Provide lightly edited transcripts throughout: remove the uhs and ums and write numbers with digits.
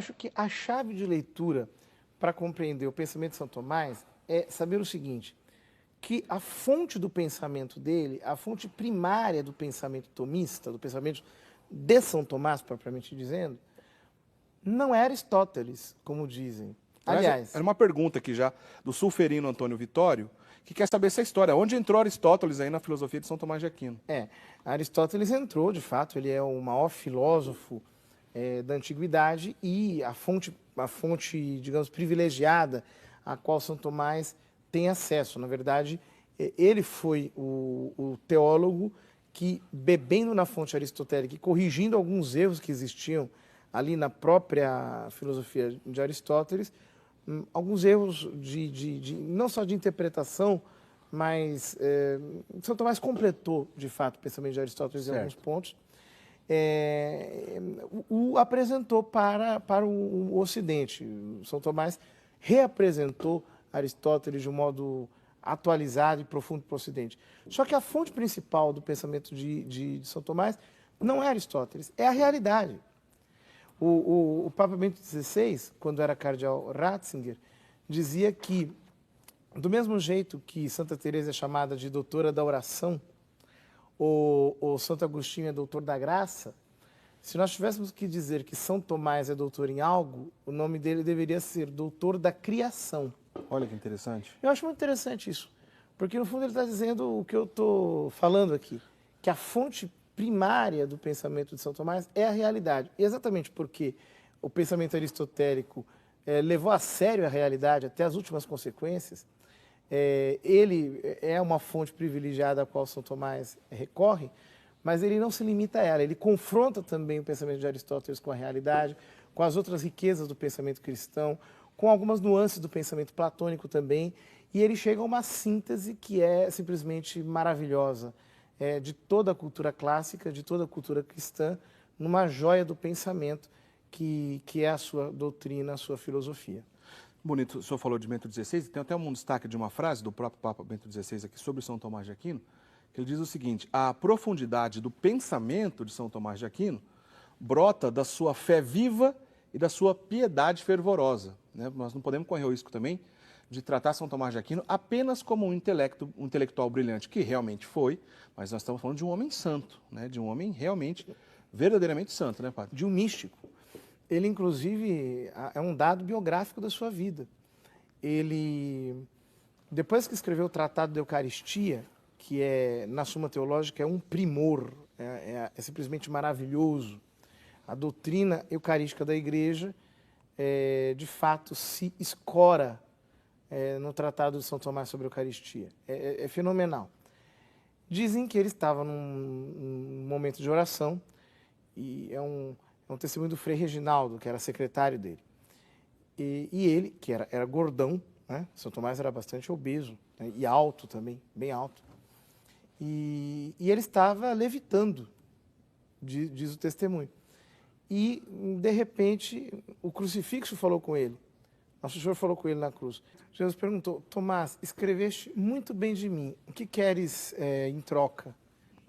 acho que a chave de leitura para compreender o pensamento de São Tomás é saber o seguinte, que a fonte do pensamento dele, a fonte primária do pensamento tomista, do pensamento de São Tomás, propriamente dizendo, não é Aristóteles, como dizem. Aliás, era uma pergunta aqui já do sulferino Antônio Vitório, que quer saber essa história. Onde entrou Aristóteles aí na filosofia de São Tomás de Aquino? Aristóteles entrou, de fato, ele é o maior filósofo da antiguidade e a fonte, digamos, privilegiada a qual São Tomás tem acesso. Na verdade, ele foi o teólogo que, bebendo na fonte aristotélica e corrigindo alguns erros que existiam ali na própria filosofia de Aristóteles, alguns erros não só de interpretação, mas São Tomás completou, de fato, o pensamento de Aristóteles em alguns pontos, o apresentou para o Ocidente. São Tomás reapresentou Aristóteles de um modo atualizado e profundo para o Ocidente. Só que a fonte principal do pensamento de São Tomás não é Aristóteles, é a realidade. O Papa Bento XVI, quando era cardeal Ratzinger, dizia que, do mesmo jeito que Santa Teresa é chamada de doutora da oração, ou Santo Agostinho é doutor da graça, se nós tivéssemos que dizer que São Tomás é doutor em algo, o nome dele deveria ser doutor da criação. Olha que interessante. Eu acho muito interessante isso, porque no fundo ele está dizendo o que eu estou falando aqui, que a fonte primária do pensamento de São Tomás é a realidade. E exatamente porque o pensamento aristotélico levou a sério a realidade até as últimas consequências, ele é uma fonte privilegiada a qual São Tomás recorre, mas ele não se limita a ela, ele confronta também o pensamento de Aristóteles com a realidade, com as outras riquezas do pensamento cristão, com algumas nuances do pensamento platônico também, e ele chega a uma síntese que é simplesmente maravilhosa, de toda a cultura clássica, de toda a cultura cristã, numa joia do pensamento que é a sua doutrina, a sua filosofia. Bonito, o senhor falou de Bento XVI, tem até um destaque de uma frase do próprio Papa Bento XVI aqui sobre São Tomás de Aquino, que ele diz o seguinte: a profundidade do pensamento de São Tomás de Aquino brota da sua fé viva e da sua piedade fervorosa. Né? Nós não podemos correr o risco também de tratar São Tomás de Aquino apenas como um intelectual brilhante, que realmente foi, mas nós estamos falando de um homem santo, né? De um homem realmente, verdadeiramente santo, né, padre? De um místico. Ele, inclusive, é um dado biográfico da sua vida. Ele, depois que escreveu o Tratado da Eucaristia, que na Suma Teológica é um primor, é simplesmente maravilhoso, a doutrina eucarística da Igreja, de fato, se escora no Tratado de São Tomás sobre a Eucaristia. É fenomenal. Dizem que ele estava num momento de oração, e é um testemunho do Frei Reginaldo, que era secretário dele. E ele, que era gordão, né? São Tomás era bastante obeso, né? E alto também, bem alto. E ele estava levitando, diz o testemunho. E, de repente, o crucifixo falou com ele. Nosso Senhor falou com ele na cruz. Jesus perguntou: Tomás, escreveste muito bem de mim, o que queres em troca?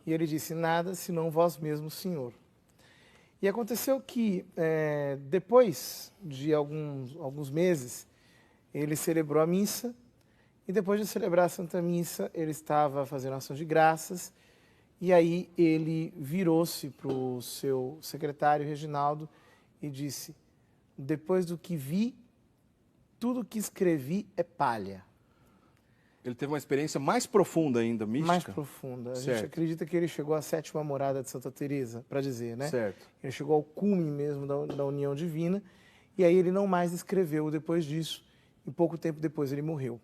E ele disse: nada, senão vós mesmo, Senhor. E aconteceu que, depois de alguns meses, ele celebrou a missa, e depois de celebrar a Santa Missa, ele estava fazendo ação de graças, e aí ele virou-se para o seu secretário, Reginaldo, e disse: depois do que vi, tudo que escrevi é palha. Ele teve uma experiência mais profunda ainda, mística? Mais profunda. A gente acredita que ele chegou à 7ª morada de Santa Teresa, para dizer, né? Certo. Ele chegou ao cume mesmo da união divina, e aí ele não mais escreveu depois disso, e pouco tempo depois ele morreu.